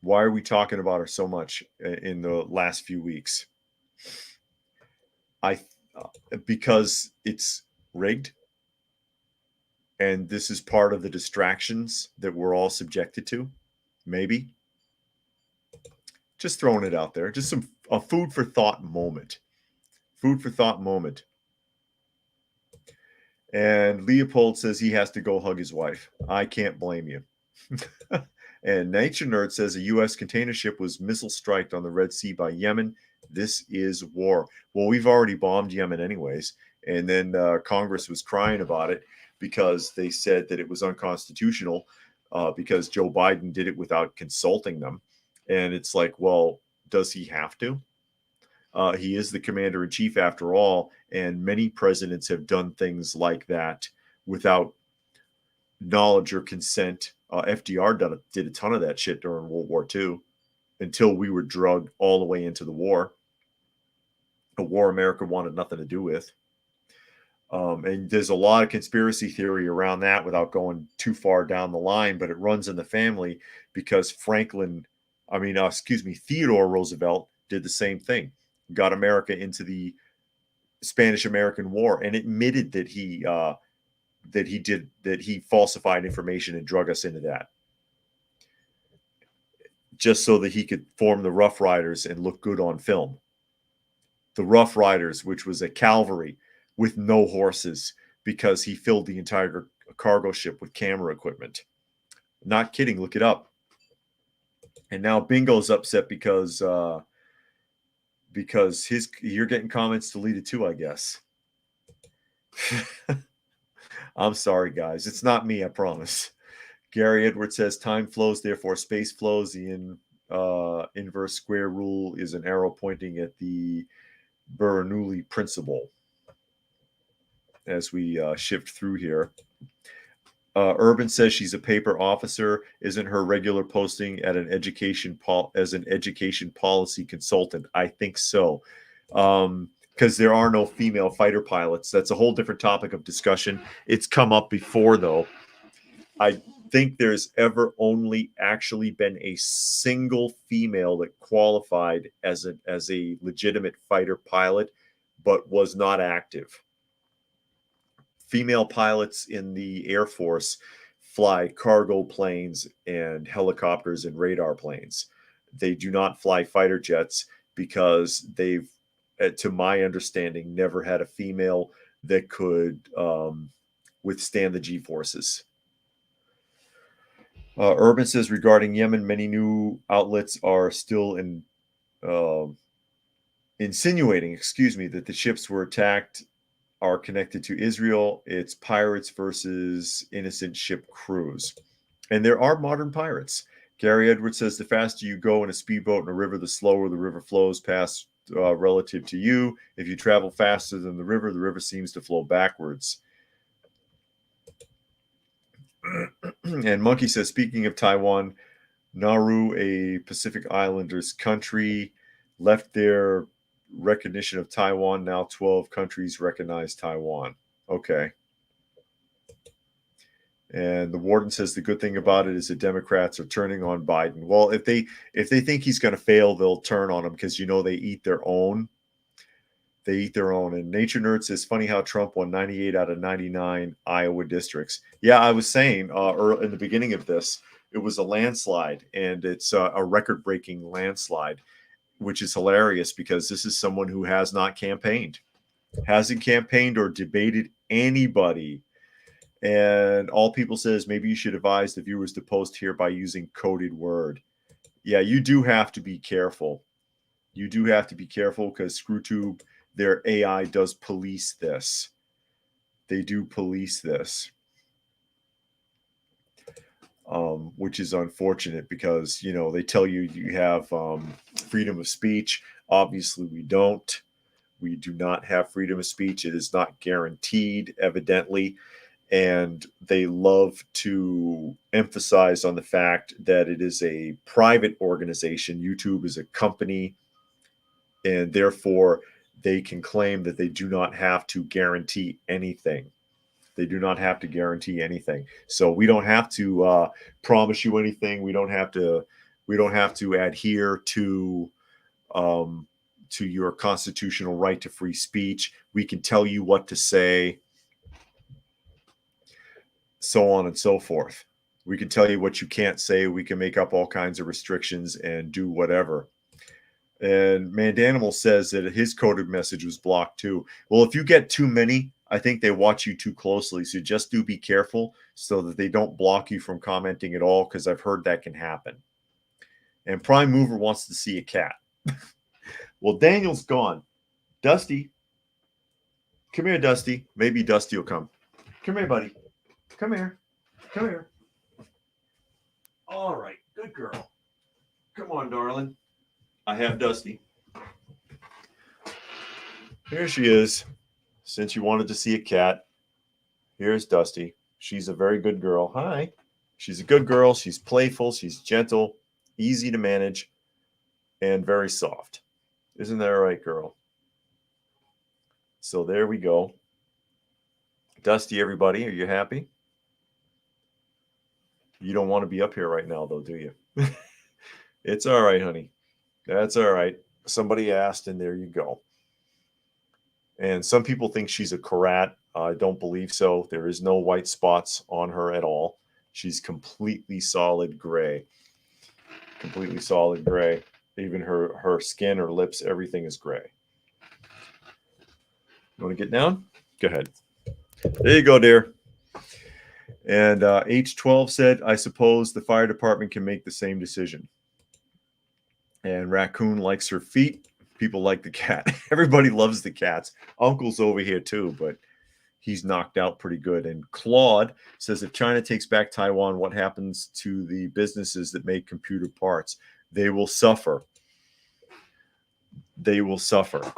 Why are we talking about her so much in the last few weeks? Because it's rigged. And this is part of the distractions that we're all subjected to, maybe. Just throwing it out there. Just a food for thought moment. Food for thought moment. And Leopold says he has to go hug his wife. I can't blame you. And Nature Nerd says a U.S. container ship was missile striked on the Red Sea by Yemen. This is war. Well, we've already bombed Yemen anyways. And then Congress was crying about it because they said that it was unconstitutional because Joe Biden did it without consulting them. And it's like, well, does he have to? He is the commander-in-chief after all, and many presidents have done things like that without knowledge or consent. FDR did a ton of that shit during World War II until we were drugged all the way into the war, a war America wanted nothing to do with. And there's a lot of conspiracy theory around that without going too far down the line, but it runs in the family because Theodore Roosevelt did the same thing, got America into the Spanish-American War and admitted that he falsified information and drug us into that just so that he could form the Rough Riders and look good on film. The Rough Riders, which was a cavalry with no horses because he filled the entire cargo ship with camera equipment. Not kidding, look it up. And now Bingo's upset because you're getting comments deleted too, I guess. I'm sorry, guys. It's not me, I promise. Gary Edwards says time flows, therefore space flows. The inverse square rule is an arrow pointing at the Bernoulli principle as we shift through here. Urban says she's a paper officer. Isn't her regular posting at an education policy consultant? I think so. Because there are no female fighter pilots. That's a whole different topic of discussion. It's come up before, though. I think there's ever only actually been a single female that qualified as a legitimate fighter pilot, but was not active. Female pilots in the Air Force fly cargo planes and helicopters and radar planes. They do not fly fighter jets because they've, to my understanding, never had a female that could withstand the G-forces. Urban says regarding Yemen, many new outlets are still insinuating, that the ships were attacked are connected to Israel. It's pirates versus innocent ship crews. And there are modern pirates. Gary Edwards says the faster you go in a speedboat in a river, the slower the river flows past relative to you. If you travel faster than the river seems to flow backwards. And Monkey says, speaking of Taiwan, Nauru, a Pacific Islanders country, left their recognition of Taiwan. Now 12 countries recognize Taiwan. Okay. And the warden says the good thing about it is the Democrats are turning on Biden. Well, if they think he's going to fail, they'll turn on him because they eat their own. They eat their own. And Nature Nerd says, funny how Trump won 98 out of 99 Iowa districts. Yeah, I was saying in the beginning of this, it was a landslide, and it's a record-breaking landslide, which is hilarious because this is someone who has not campaigned, hasn't campaigned or debated anybody. And all people say is maybe you should advise the viewers to post here by using coded word. Yeah, you do have to be careful. You do have to be careful because ScrewTube, their AI does police this. They do police this, which is unfortunate because, they tell you have freedom of speech. Obviously, we don't. We do not have freedom of speech. It is not guaranteed, evidently. And they love to emphasize on the fact that it is a private organization. YouTube is a company, and therefore they can claim that they do not have to guarantee anything. They do not have to guarantee anything. So we don't have to promise you anything. We don't have to adhere to your constitutional right to free speech. We can tell you what to say, so on and so forth. We can tell you what you can't say. We can make up all kinds of restrictions and do whatever. And Mandanimal says that his coded message was blocked too. Well, if you get too many, I think they watch you too closely. So just do be careful so that they don't block you from commenting at all, because I've heard that can happen. And Prime Mover wants to see a cat. Well, Daniel's gone. Dusty. Come here, Dusty. Maybe Dusty will come. Come here, buddy. Come here. Come here. All right. Good girl. Come on, darling. I have Dusty. Here she is. Since you wanted to see a cat, here's Dusty. She's a very good girl. Hi. She's a good girl. She's playful. She's gentle, easy to manage, and very soft. Isn't that right, girl? So there we go. Dusty, everybody, are you happy? You don't want to be up here right now, though, do you? It's all right, honey. That's all right. Somebody asked, and there you go. And some people think she's a Karat. I don't believe so. There is no white spots on her at all. She's completely solid gray. Completely solid gray. Even her skin, her lips, everything is gray. You want to get down? Go ahead. There you go, dear. And H12 said, I suppose the fire department can make the same decision. And Raccoon likes her feet. People like the cat. Everybody loves the cats. Uncle's over here too, but he's knocked out pretty good. And Claude says, if China takes back Taiwan, what happens to the businesses that make computer parts? They will suffer. They will suffer.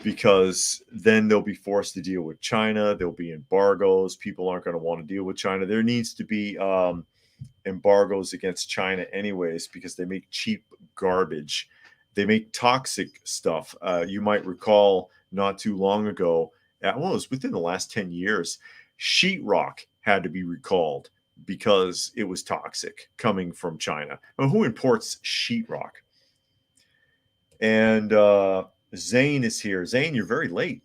Because then they'll be forced to deal with China. There'll be embargoes. People aren't going to want to deal with China. There needs to be embargoes against China anyways, because they make cheap garbage. They make toxic stuff. You might recall not too long ago, it was within the last 10 years, sheetrock had to be recalled because it was toxic coming from China. Well, who imports sheetrock? And Zane is here. Zane, you're very late.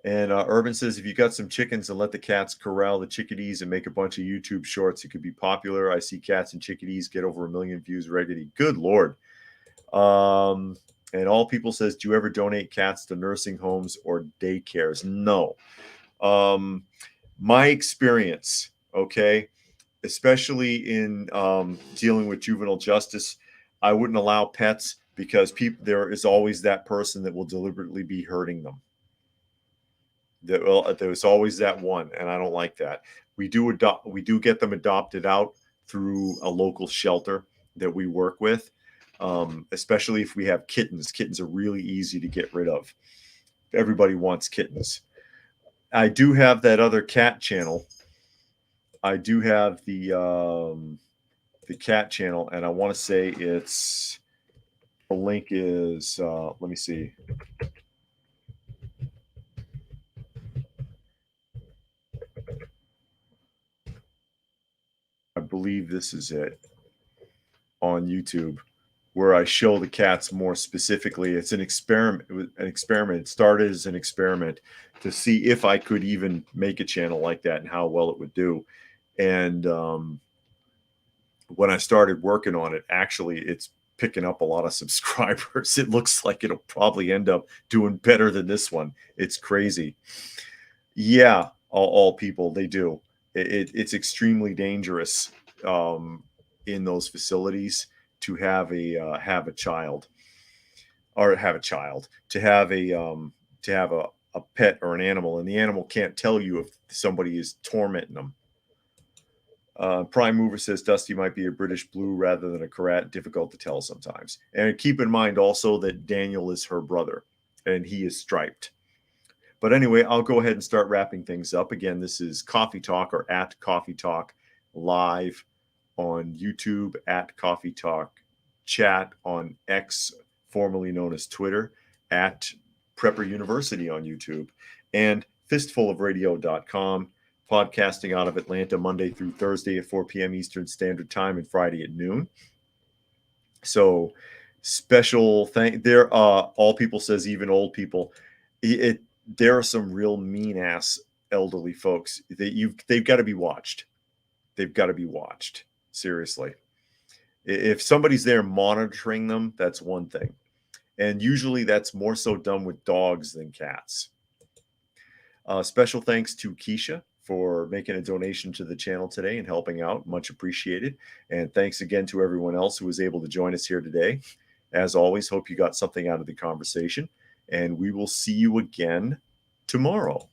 And Urban says, if you got some chickens and let the cats corral the chickadees and make a bunch of YouTube shorts, it could be popular. I see cats and chickadees get over 1 million views regularly. Good Lord. And All People says, do you ever donate cats to nursing homes or daycares? No. My experience, okay, especially in dealing with juvenile justice, I wouldn't allow pets because there is always that person that will deliberately be hurting them. There's always that one, and I don't like that. We do get them adopted out through a local shelter that we work with, especially if we have kittens. Kittens are really easy to get rid of. Everybody wants kittens. I do have that other cat channel. I do have the cat channel, and I want to say it's the link is let me see. believe this is it on YouTube, where I show the cats more specifically. It's an experiment. It started as an experiment to see if I could even make a channel like that and how well it would do. And when I started working on it, actually, it's picking up a lot of subscribers. It looks like it'll probably end up doing better than this one. It's crazy. Yeah, all people, they do. It's extremely dangerous in those facilities to have a child, or to have a pet or an animal, and the animal can't tell you if somebody is tormenting them. Prime Mover says Dusty might be a British Blue rather than a Karat. Difficult to tell sometimes. And keep in mind also that Daniel is her brother, and he is striped. But anyway, I'll go ahead and start wrapping things up. Again, this is Coffee Talk, or at Coffee Talk live on YouTube, at Coffee Talk chat on X, formerly known as Twitter, at Prepper University on YouTube, and fistfulofradio.com. Podcasting out of Atlanta Monday through Thursday at 4 p.m. Eastern Standard Time and Friday at noon. So special thank there. All people says even old people. There are some real mean ass elderly folks that they've got to be watched. They've got to be watched. Seriously. If somebody's there monitoring them, that's one thing. And usually that's more so done with dogs than cats. Special thanks to Keisha for making a donation to the channel today and helping out. Much appreciated. And thanks again to everyone else who was able to join us here today. As always, hope you got something out of the conversation. And we will see you again tomorrow.